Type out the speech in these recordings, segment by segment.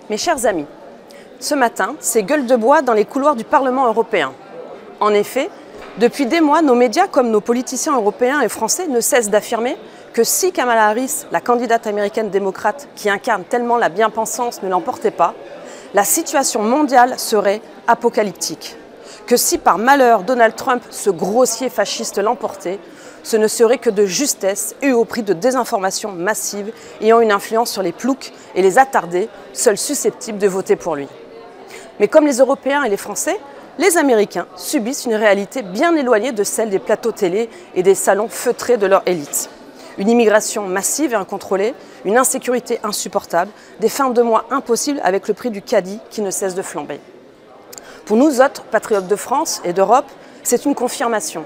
Mes chers amis, ce matin, c'est gueule de bois dans les couloirs du Parlement européen. En effet, depuis des mois, nos médias comme nos politiciens européens et français ne cessent d'affirmer que si Kamala Harris, la candidate américaine démocrate qui incarne tellement la bien-pensance, ne l'emportait pas, la situation mondiale serait apocalyptique. Que si par malheur Donald Trump, ce grossier fasciste, l'emportait, ce ne serait que de justesse et au prix de désinformation massive ayant une influence sur les ploucs et les attardés, seuls susceptibles de voter pour lui. Mais comme les Européens et les Français, les Américains subissent une réalité bien éloignée de celle des plateaux télé et des salons feutrés de leur élite. Une immigration massive et incontrôlée, une insécurité insupportable, des fins de mois impossibles avec le prix du caddie qui ne cesse de flamber. Pour nous autres, patriotes de France et d'Europe, c'est une confirmation.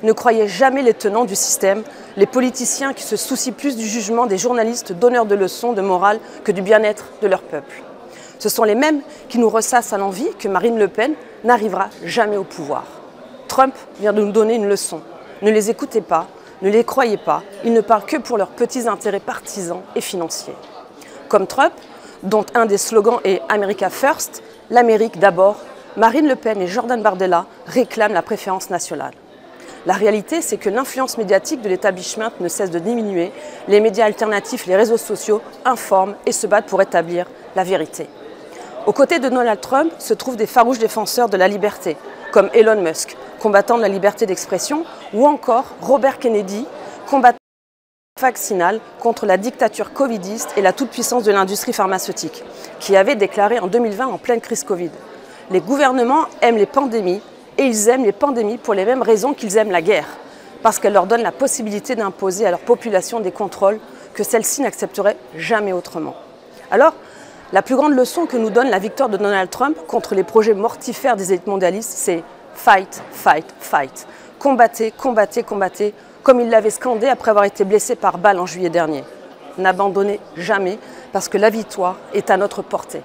Ne croyez jamais les tenants du système, les politiciens qui se soucient plus du jugement des journalistes donneurs de leçons de morale que du bien-être de leur peuple. Ce sont les mêmes qui nous ressassent à l'envi que Marine Le Pen n'arrivera jamais au pouvoir. Trump vient de nous donner une leçon. Ne les écoutez pas, ne les croyez pas, ils ne parlent que pour leurs petits intérêts partisans et financiers. Comme Trump, dont un des slogans est « America First », l'Amérique d'abord, Marine Le Pen et Jordan Bardella réclament la préférence nationale. La réalité, c'est que l'influence médiatique de l'établissement ne cesse de diminuer. Les médias alternatifs, les réseaux sociaux informent et se battent pour établir la vérité. Aux côtés de Donald Trump se trouvent des farouches défenseurs de la liberté, comme Elon Musk, combattant de la liberté d'expression, ou encore Robert Kennedy, combattant vaccinal contre la dictature covidiste et la toute-puissance de l'industrie pharmaceutique, qui avait déclaré en 2020 en pleine crise Covid. Les gouvernements aiment les pandémies et ils aiment les pandémies pour les mêmes raisons qu'ils aiment la guerre, parce qu'elle leur donne la possibilité d'imposer à leur population des contrôles que celle-ci n'accepterait jamais autrement. Alors, la plus grande leçon que nous donne la victoire de Donald Trump contre les projets mortifères des élites mondialistes, c'est « fight, fight, fight ». Combattez, combattez, combattez, comme il l'avait scandé après avoir été blessé par balle en juillet dernier. N'abandonnez jamais, parce que la victoire est à notre portée.